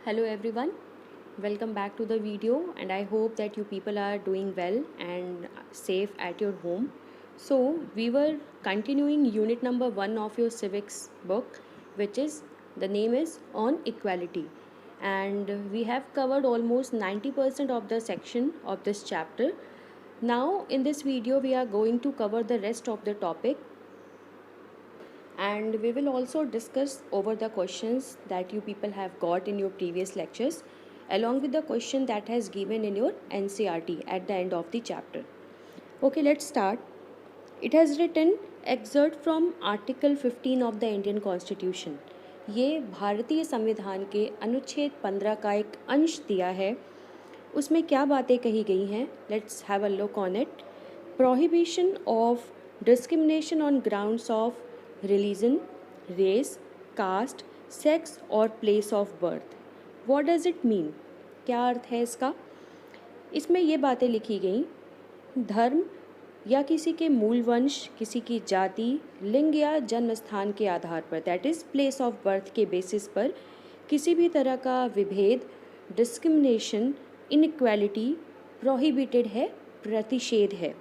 Hello everyone, welcome back to the video and I hope that you people are doing well and safe at your home. So we were continuing unit number 1 of your civics book, which is the name is on equality, and we have covered almost 90% of the section of this chapter. Now in this video we are going to cover the rest of the topic, and we will also discuss over the questions that you people have got in your previous lectures along with the question that has given in your NCERT at the end of the chapter. Okay, let's start. It has written excerpt from Article 15 of the Indian Constitution. ये भारतीय संविधान के अनुच्छेद 15 का एक अंश दिया है. उसमें क्या बातें कही गई हैं? Let's have a look on it. Prohibition of discrimination on grounds of religion, race, caste, sex और place of birth. What does it mean? क्या अर्थ है इसका? इसमें ये बातें लिखी गई, धर्म या किसी के मूल वंश, किसी की जाति, लिंग या जन्म स्थान के आधार पर, that is place of birth के बेसिस पर किसी भी तरह का विभेद, डिस्क्रिमिनेशन, इनइक्वालिटी प्रोहिबिटेड है, प्रतिषेध है.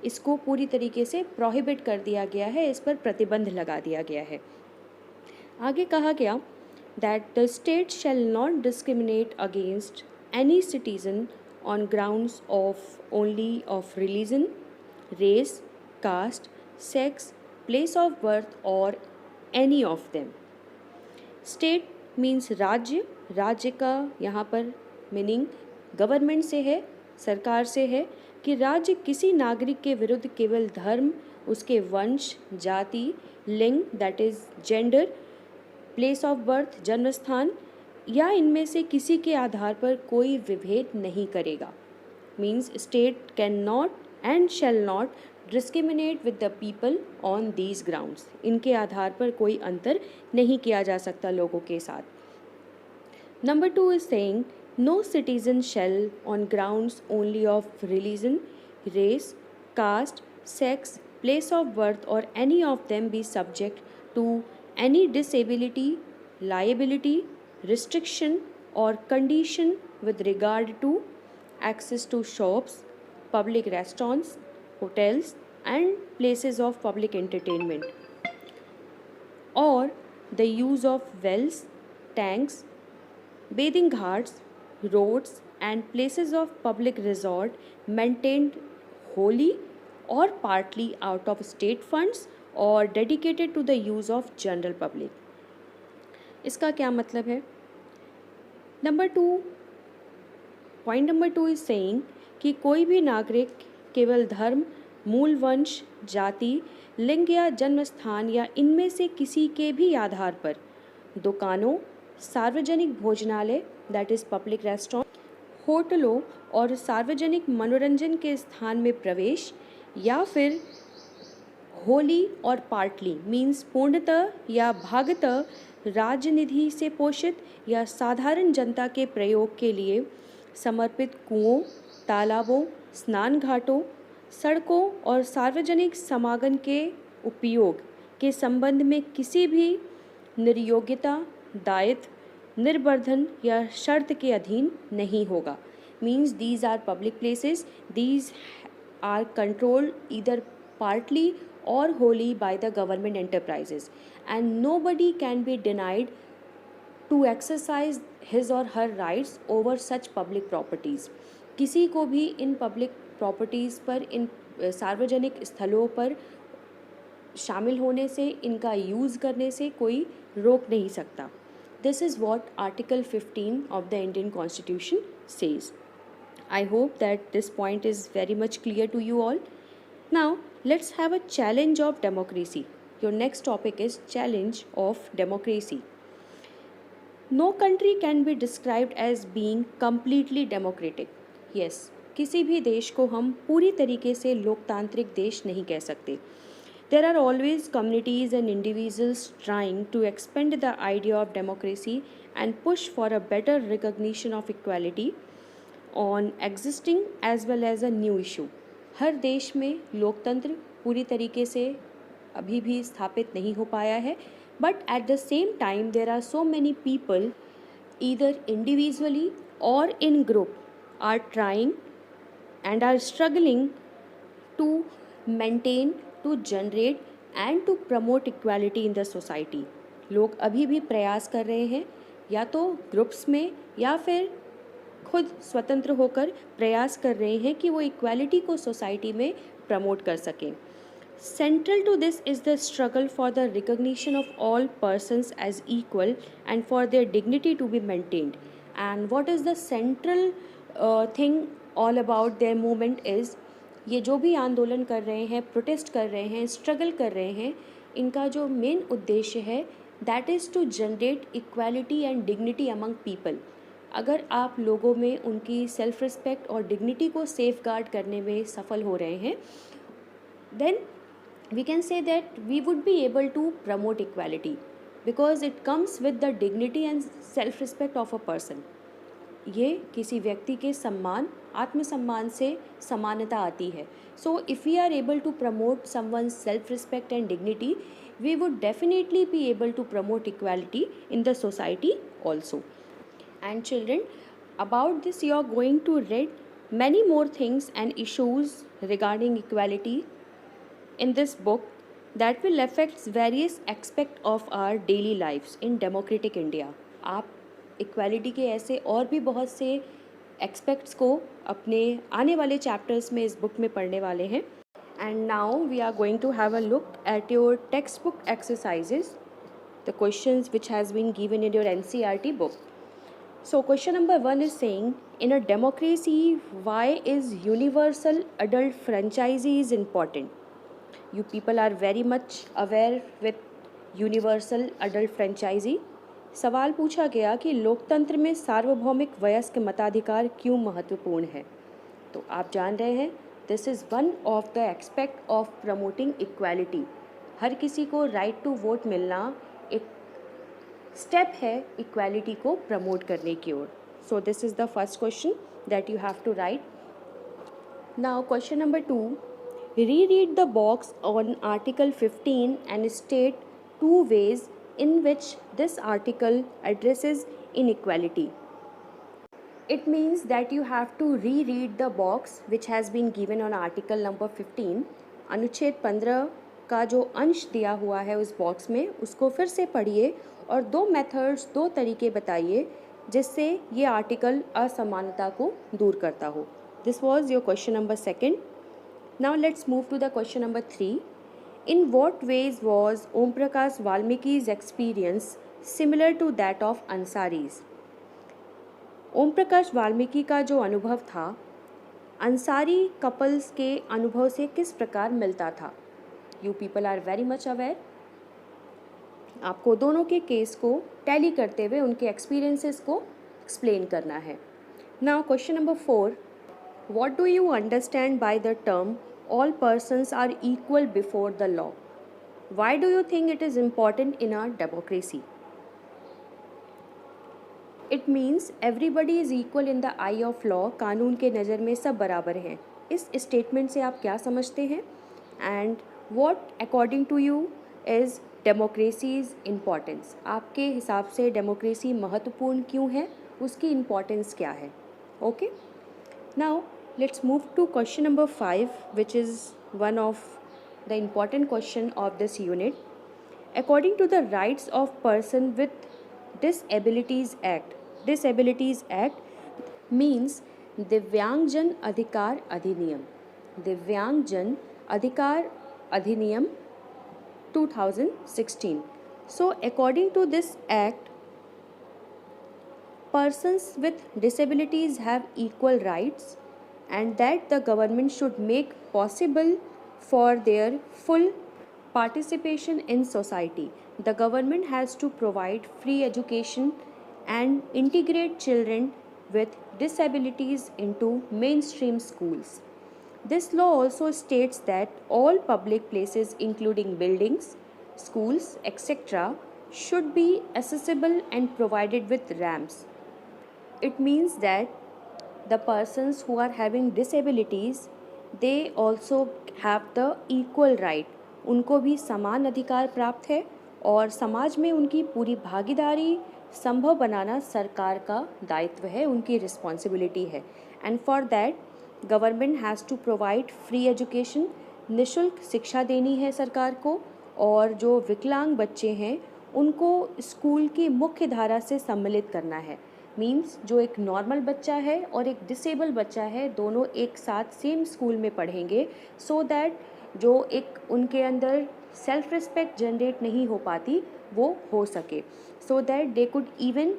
इसको पूरी तरीके से प्रोहिबिट कर दिया गया है, इस पर प्रतिबंध लगा दिया गया है. आगे कहा गया that the state shall not discriminate against any citizen on grounds of only of religion, race, caste, sex, place of birth और any of them. State means राज्य. राज्य का यहाँ पर मीनिंग गवर्नमेंट से है, सरकार से है, कि राज्य किसी नागरिक के विरुद्ध केवल धर्म, उसके वंश, जाति, लिंग that is gender, place of birth जन्म स्थान या इनमें से किसी के आधार पर कोई विभेद नहीं करेगा. Means state can not and shall not discriminate with the people on these grounds. इनके आधार पर कोई अंतर नहीं किया जा सकता लोगों के साथ. Number 2 is saying no citizen shall on grounds only of religion, race, caste, sex, place of birth or any of them be subject to any disability, liability, restriction or condition with regard to access to shops, public restaurants, hotels and places of public entertainment, or the use of wells, tanks, bathing ghats, roads and places of public resort maintained wholly or partly out of state funds or dedicated to the use of general public. इसका क्या मतलब है? Point number 2 is saying कि कोई भी नागरिक केवल धर्म, मूल वंश, जाति, लिंग या जन्म स्थान या इनमें से किसी के भी आधार पर दुकानों, सार्वजनिक भोजनालय दैट इज़ पब्लिक रेस्टोरेंट, होटलों और सार्वजनिक मनोरंजन के स्थान में प्रवेश या फिर होली और पार्टली मीन्स पूर्णतः या भागतः राजनिधि से पोषित या साधारण जनता के प्रयोग के लिए समर्पित कुओं, तालाबों, स्नान घाटों, सड़कों और सार्वजनिक समागम के उपयोग के संबंध में किसी भी निर्योग्यता, दायित्व, निर्बंधन या शर्त के अधीन नहीं होगा. Means these are public places, these are controlled either partly or wholly by the government enterprises and nobody can be denied to exercise his or her rights over such public properties. किसी को भी in public properties पर, इन सार्वजनिक स्थलों पर शामिल होने से, इनका यूज़ करने से कोई रोक नहीं सकता. This is what Article 15 of the Indian Constitution says. I hope that this point is very much clear to you all. Now, let's have a challenge of democracy. Your next topic is challenge of democracy. No country can be described as being completely democratic. Yes, किसी भी देश को हम पूरी तरीके से लोकतांत्रिक देश नहीं कह सकते. There are always communities and individuals trying to expand the idea of democracy and push for a better recognition of equality on existing as well as a new issue. हर देश में लोकतंत्र पूरी तरीके से अभी भी स्थापित नहीं हो पाया है, but at the same time there are so many people either individually or in group, are trying and are struggling to maintain, to generate and to promote equality in the society. लोग अभी भी प्रयास कर रहे हैं, या तो groups में या फिर खुद स्वतंत्र होकर प्रयास कर रहे हैं कि वो इक्वालिटी को सोसाइटी में प्रमोट कर सकें. Central to this is the struggle for the recognition of all persons as equal and for their dignity to be maintained. And what is the central thing all about their movement is, ये जो भी आंदोलन कर रहे हैं, protest कर रहे हैं, स्ट्रगल कर रहे हैं, इनका जो मेन उद्देश्य है that is to generate equality and dignity among people. अगर आप लोगों में उनकी सेल्फ रिस्पेक्ट और डिग्निटी को सेफ गार्ड करने में सफल हो रहे हैं, then we can say that we would be able to promote equality because it comes with the dignity and self respect of a person. ये किसी व्यक्ति के सम्मान, आत्मसम्मान से समानता आती है. So if we are able to promote someone's self respect and dignity, we would definitely be able to promote equality in the society also. And children, about this you are going to read many more things and issues regarding equality in this book that will affect various aspects of our daily lives in democratic India. आप equality के ऐसे और भी बहुत से aspects को अपने आने वाले चैप्टर्स में इस बुक में पढ़ने वाले हैं. And now we are going to have a look at your text book exercises, the questions which has been given in your NCERT book. So question number 1 is saying, in a democracy, why is universal adult franchise is important? You people are very much aware with universal adult franchise. सवाल पूछा गया कि लोकतंत्र में सार्वभौमिक वयस्क मताधिकार क्यों महत्वपूर्ण है. तो आप जान रहे हैं, this is one of the aspect of promoting equality. हर किसी को राइट टू वोट मिलना एक स्टेप है इक्वालिटी को प्रमोट करने की ओर. So this is the first question that you have to write. Now question number 2, reread the box on Article 15 and state 2 ways in which this article addresses inequality. It means that you have to reread the box which has been given on Article number 15. अनुच्छेद 15 का जो अंश दिया हुआ है उस box में, उसको फिर से पढ़िए और दो मेथड्स, दो तरीके बताइए जिससे ये आर्टिकल असमानता को दूर करता हो. This was your question number 2. Now let's move to the question number 3. In what ways was Om Prakash Valmiki's experience similar to that of Ansari's? ओम प्रकाश वाल्मीकि का जो अनुभव था अंसारी कपल्स के अनुभव से किस प्रकार मिलता था. You people are very much aware. आपको दोनों के केस को टैली करते हुए उनके एक्सपीरियंसेस को एक्सप्लेन करना है. Now question number 4, what do you understand by the term all persons are equal before the law? Why do you think it is important in a democracy? It means everybody is equal in the eye of law. कानून के नज़र में सब बराबर हैं. इस statement से आप क्या समझते हैं? And what according to you is democracy's importance? आपके हिसाब से डेमोक्रेसी महत्वपूर्ण क्यों है, उसकी इम्पोर्टेंस क्या है? Okay. Now let's move to question number 5, which is one of the important question of this unit. According to the Rights of Person with Disabilities Act means दिव्यांगजन अधिकार अधिनियम. दिव्यांगजन अधिकार अधिनियम 2016. So according to this act, persons with disabilities have equal rights and that the government should make possible for their full participation in society. The government has to provide free education and integrate children with disabilities into mainstream schools. This law also states that all public places including buildings, schools, etc. should be accessible and provided with ramps. It means that the persons who are having disabilities, they also have the equal right. उनको भी समान अधिकार प्राप्त है और समाज में उनकी पूरी भागीदारी संभव बनाना सरकार का दायित्व है, उनकी रिस्पॉन्सिबिलिटी है। And for that government has to provide free education, निःशुल्क शिक्षा देनी है सरकार को। और जो विकलांग बच्चे हैं उनको स्कूल की मुख्य धारा से सम्मिलित करना है। मीन्स जो एक नॉर्मल बच्चा है और एक डिसेबल बच्चा है, दोनों एक साथ सेम स्कूल में पढ़ेंगे, सो दैट जो एक उनके अंदर सेल्फ रिस्पेक्ट जनरेट नहीं हो पाती वो हो सके, so that they could even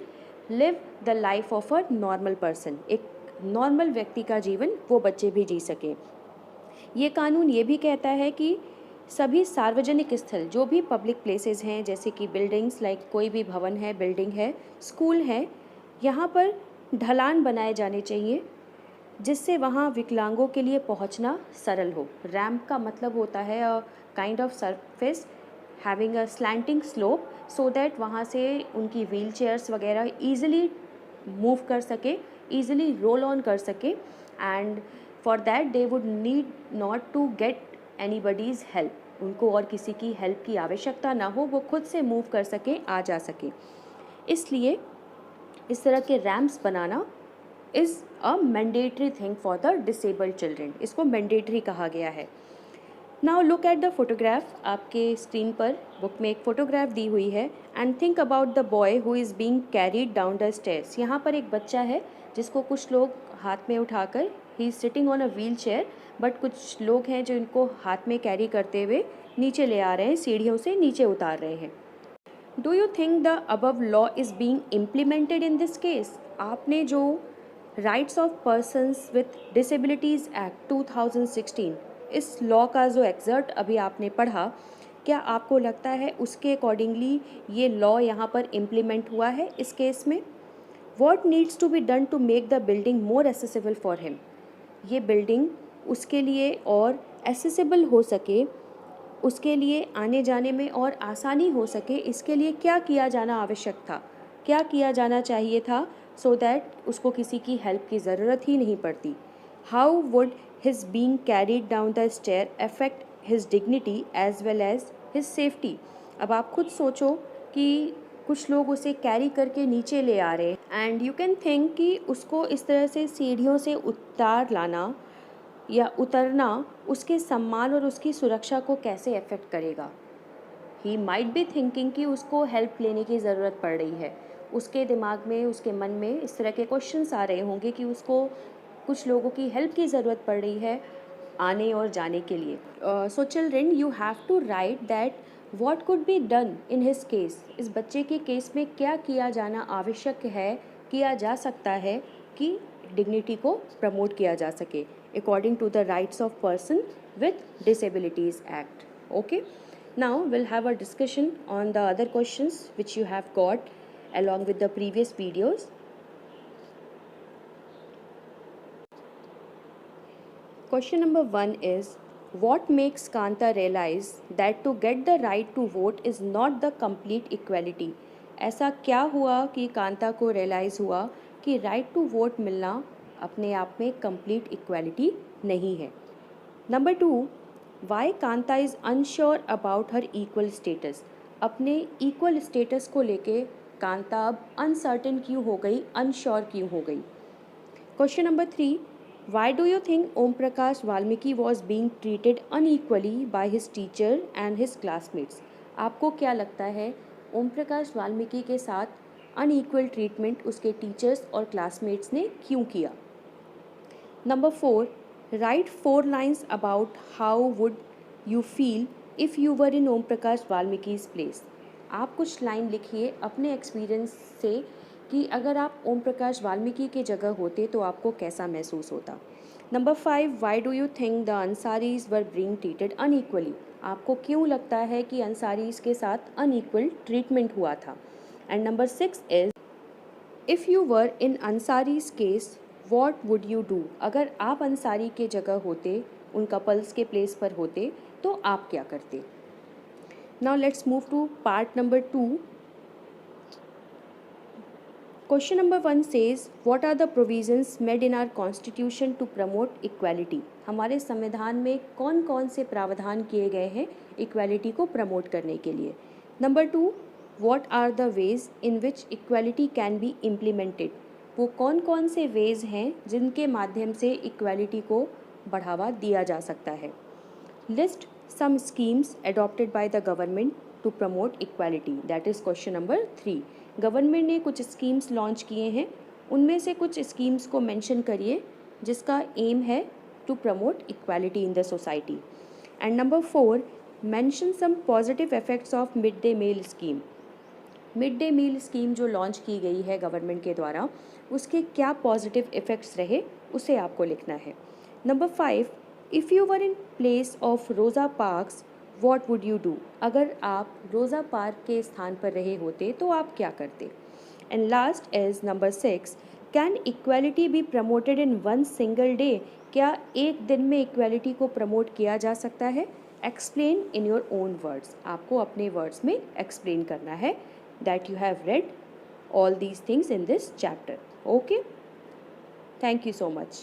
live the life of a normal person. एक नॉर्मल व्यक्ति का जीवन वो बच्चे भी जी सकें। ये कानून ये भी कहता है कि सभी सार्वजनिक स्थल, जो भी पब्लिक प्लेसेस हैं, जैसे कि बिल्डिंग्स, लाइक कोई भी भवन है, बिल्डिंग है, स्कूल है, यहाँ पर ढलान बनाए जाने चाहिए जिससे वहाँ विकलांगों के लिए पहुँचना सरल हो। रैम्प का मतलब होता है a kind of surface having a slanting slope, so that वहाँ से उनकी व्हील चेयर्स वगैरह ईजिली मूव कर सके, ईजिली रोल ऑन कर सके। And for that they would need not to get anybody's help, उनको और किसी की हेल्प की आवश्यकता ना हो, वो खुद से मूव कर सकें, आ जा सकें। इसलिए इस तरह के ramps banana is a mandatory thing for the disabled children, इसको मैंडेटरी कहा गया है। Now look at the photograph, आपके स्क्रीन पर बुक में एक फ़ोटोग्राफ दी हुई है। And think about the boy who is being carried down the stairs. यहाँ पर एक बच्चा है जिसको कुछ लोग हाथ में उठाकर, he is sitting on a wheel chair, but कुछ लोग हैं जो इनको हाथ में कैरी करते हुए नीचे ले आ रहे हैं, सीढ़ियों से नीचे उतार रहे हैं। Do you think the above law is being implemented in this case? आपने जो rights of persons with disabilities act 2016, इस लॉ का जो एग्जर्ट अभी आपने पढ़ा, क्या आपको लगता है उसके अकॉर्डिंगली ये लॉ यहाँ पर इम्प्लीमेंट हुआ है इस केस में? What needs to be done to make the building more accessible for him? ये बिल्डिंग उसके लिए और एसेसिबल हो सके, उसके लिए आने जाने में और आसानी हो सके, इसके लिए क्या किया जाना आवश्यक था, क्या किया जाना चाहिए था, सो दैट उसको किसी की हेल्प की ज़रूरत ही नहीं पड़ती? How would his being carried down the stair affect his dignity as well as his safety? अब आप खुद सोचो कि कुछ लोग उसे कैरी करके नीचे ले आ रहे हैं, एंड यू कैन थिंक कि उसको इस तरह से सीढ़ियों से उतार लाना या उतरना उसके सम्मान और उसकी सुरक्षा को कैसे अफेक्ट करेगा। ही माइट बी थिंकिंग कि उसको हेल्प लेने की ज़रूरत पड़ रही है, उसके दिमाग में, उसके मन में इस तरह के क्वेश्चंस आ रहे होंगे कि उसको कुछ लोगों की हेल्प की ज़रूरत पड़ रही है आने और जाने के लिए। So children, you have to write that what could be done in his case. इस बच्चे के केस में क्या किया जाना आवश्यक है, किया जा सकता है कि डिग्निटी को प्रमोट किया जा सके according to the rights of person with disabilities act. Okay, now we'll have a discussion on the other questions which you have got along with the previous videos. Question number 1 is, what makes Kanta realize that to get the right to vote is not the complete equality? ऐसा क्या हुआ कि कांता को realise हुआ कि right to vote मिलना अपने आप में कंप्लीट इक्वालिटी नहीं है? Number 2, why Kanta is unsure about her equal status? अपने इक्वल स्टेटस को लेके कांता अब अनसर्टेन क्यों हो गई, अनश्योर क्यों हो गई? Question number 3, why do you think Om Prakash Valmiki was being treated unequally by his teacher and his classmates? आपको क्या लगता है ओम प्रकाश वाल्मीकि के साथ अनइक्वल ट्रीटमेंट उसके टीचर्स और क्लासमेट्स ने क्यों किया? Number 4, write 4 lines about how would you feel if you were in Om Prakash वाल्मीकि's प्लेस। आप कुछ लाइन लिखिए अपने एक्सपीरियंस से कि अगर आप ओम प्रकाश वाल्मीकि की जगह होते तो आपको कैसा महसूस होता। Number 5, why do you think the Ansaris were being treated unequally? आपको क्यों लगता है कि अंसारीज के साथ अनइक्वल ट्रीटमेंट हुआ था? And number 6 is, if you were in Ansari's case what would you do? अगर आप अंसारी के जगह होते, उन कपल्स के प्लेस पर होते, तो आप क्या करते? Now let's move to part number 2. Question number 1 says, what are the provisions made in our constitution to promote equality? हमारे संविधान में कौन कौन से प्रावधान किए गए हैं इक्वालिटी को प्रमोट करने के लिए? Number 2, what are the ways in which equality can be implemented, वो कौन कौन से वेज हैं जिनके माध्यम से इक्वालिटी को बढ़ावा दिया जा सकता है। List some schemes adopted by the government to promote equality, that is question number 3। Government ने कुछ स्कीम्स लॉन्च किए हैं, उनमें से कुछ स्कीम्स को मेंशन करिए जिसका एम है to promote equality in the society. And number 4, mention some positive effects of mid day meal scheme. Mid day meal scheme जो लॉन्च की गई है गवर्नमेंट के द्वारा, उसके क्या पॉजिटिव इफ़ेक्ट्स रहे उसे आपको लिखना है। Number 5, if you were in place of Rosa Parks what would you do, अगर आप रोज़ा पार्क के स्थान पर रहे होते तो आप क्या करते। And last is number 6, can equality be promoted in one single day, क्या एक दिन में इक्वालिटी को प्रमोट किया जा सकता है। Explain in your own words, आपको अपने वर्ड्स में एक्सप्लेन करना है that you have read all these things in this chapter. Okay, thank you so much.